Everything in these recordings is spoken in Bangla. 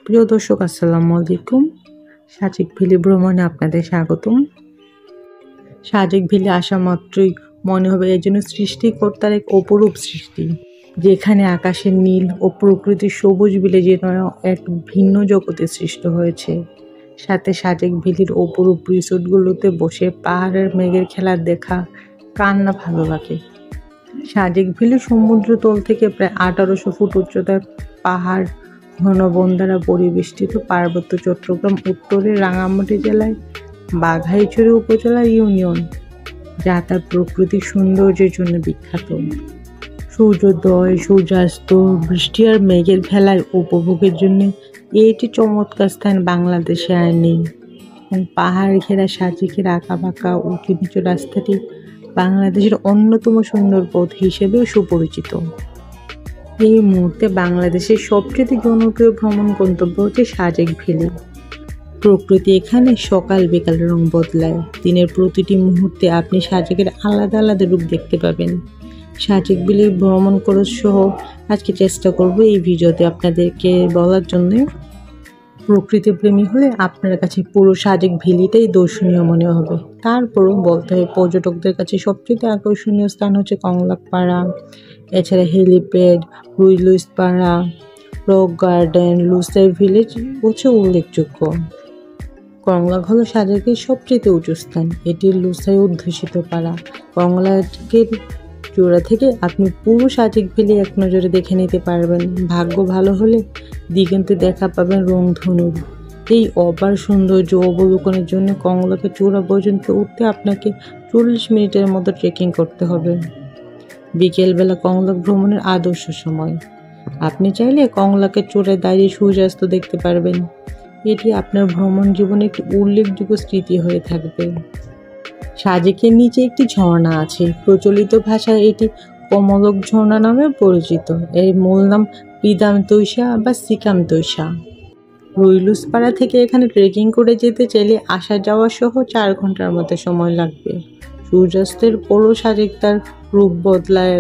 প্রিয় দর্শক, আসসালামু আলাইকুম। সাজেক ভ্যালি ভ্রমণে আপনাদের স্বাগতম। সাজেক ভ্যালি আসা মাত্রই মনে হবে এর জন্য সৃষ্টিকর্তার এক অপরূপ সৃষ্টি, যেখানে আকাশের নীল ও প্রকৃতির সবুজ মিলে যেন এক ভিন্ন জগতে সৃষ্ট হয়েছে। সাথে সাজেক ভ্যালির অপরূপ রিসোর্টগুলোতে বসে পাহাড়ের মেঘের খেলা দেখা কার না ভালো লাগে। সাজেক ভ্যালি সমুদ্র তল থেকে প্রায় 1800 ফুট উচ্চতার পাহাড় ঘন বন দ্বারা পরিবেষ্টিত পার্বত্য চট্টগ্রাম উত্তরের রাঙামাটি জেলায় বাঘাইছড়ি উপজেলার ইউনিয়ন, যা তার প্রাকৃতিক সৌন্দর্যের জন্য বিখ্যাত। সূর্যোদয়, সূর্যাস্ত, বৃষ্টি আর মেঘের খেলায় উপভোগের জন্য এটি চমৎকার স্থান বাংলাদেশে আর নেই। এবং পাহাড় ঘেরা সাজেকের আঁকাবাঁকা উঁচু নিচু রাস্তাটি বাংলাদেশের অন্যতম সুন্দর পথ হিসেবেও সুপরিচিত। এই মুহূর্তে বাংলাদেশের সবচেয়ে জনপ্রিয় ভ্রমণ গন্তব্য হচ্ছে সাজেক ভ্যালি। প্রকৃতি এখানে সকাল বিকাল রং বদলায়। দিনের প্রতিটি মুহূর্তে আপনি সাজেকের আলাদা আলাদা রূপ দেখতে পাবেন। সাজেক ভ্যালি ভ্রমণ খরচ সহ আজকে চেষ্টা করব এই ভিডিওতে আপনাদেরকে বলার জন্য। প্রকৃতি প্রেমী হলে আপনার কাছে পুরো সাজেক ভ্যালিটাই দর্শনীয় মনে হবে। তারপরও বলতে হয়, পর্যটকদের কাছে সবচেয়ে আকর্ষণীয় স্থান হচ্ছে কংলাপাড়া, এছাড়া হেলিপ্যাড, রুইলুইস পাড়া, রক গার্ডেন, লুসাই ভিলেজ হচ্ছে উল্লেখযোগ্য। কংলা হলো সাজেকের সবচেয়ে উঁচু স্থান। এটি লুসাই অধ্যুষিত পাড়া। কংলাকের চূড়া থেকে আপনি পুরো সাজেক ভ্যালি এক নজরে দেখে নিতে পারবেন। ভাগ্য ভালো হলে দিগন্তে দেখা পাবেন রংধনুর। এই অপার সৌন্দর্য অবলোকনের জন্য কংলাকে চূড়া পর্যন্ত উঠতে আপনাকে 40 মিনিটের মতো ট্রেকিং করতে হবে। বিকেলবেলা কংলাক ভ্রমণের আদর্শ সময়। আপনি চাইলে কংলাকের চূড়ায় দাঁড়িয়ে সূর্যাস্ত দেখতে পারবেন। এটি আপনার ভ্রমণ জীবনে একটি উল্লেখযোগ্য স্মৃতি হয়ে থাকবে। সাজেকের নিচে একটি ঝর্ণা আছে। প্রচলিত ভাষায় এটি কমলক ঝর্ণা নামে পরিচিত। এর মূল নাম পিদামতৈষা বা সিকামতৈষা। রুইলুইস পাড়া থেকে এখানে ট্রেকিং করে যেতে চাইলে আসা যাওয়া সহ 4 ঘন্টার মতো সময় লাগবে। সূর্যাস্তের পরও সাজেক তার রূপ বদলায়।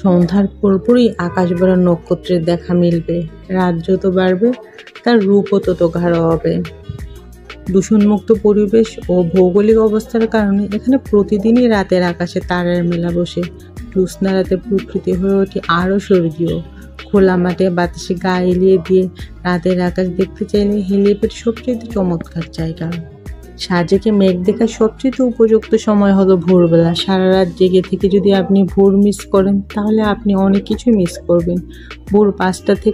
সন্ধ্যার পরপরই আকাশ ভরা নক্ষত্রের দেখা মিলবে। রাত যত বাড়বে তার রূপও তত গাঢ় হবে। দূষণমুক্ত পরিবেশ ও ভৌগোলিক অবস্থার কারণে এখানে প্রতিদিনই রাতের আকাশে তারার মেলা বসে। জ্যোৎস্না রাতে প্রকৃতি হয়ে ওঠে আরও স্বর্গীয়। খোলা মাঠে বাতাসে গা এলিয়ে দিয়ে রাতের আকাশ দেখতে চাইলে হেলিপ্যাড সবচেয়ে চমৎকার জায়গা। সাজেকে মেঘ দেখার সবচেয়ে উপযুক্ত সময় হলো ভোরবেলা। সারা রাত জেগে থেকে যদি আপনি ভোর মিস করেন তাহলে আপনি অনেক কিছু মিস করবেন। ভোর 5টা থেকে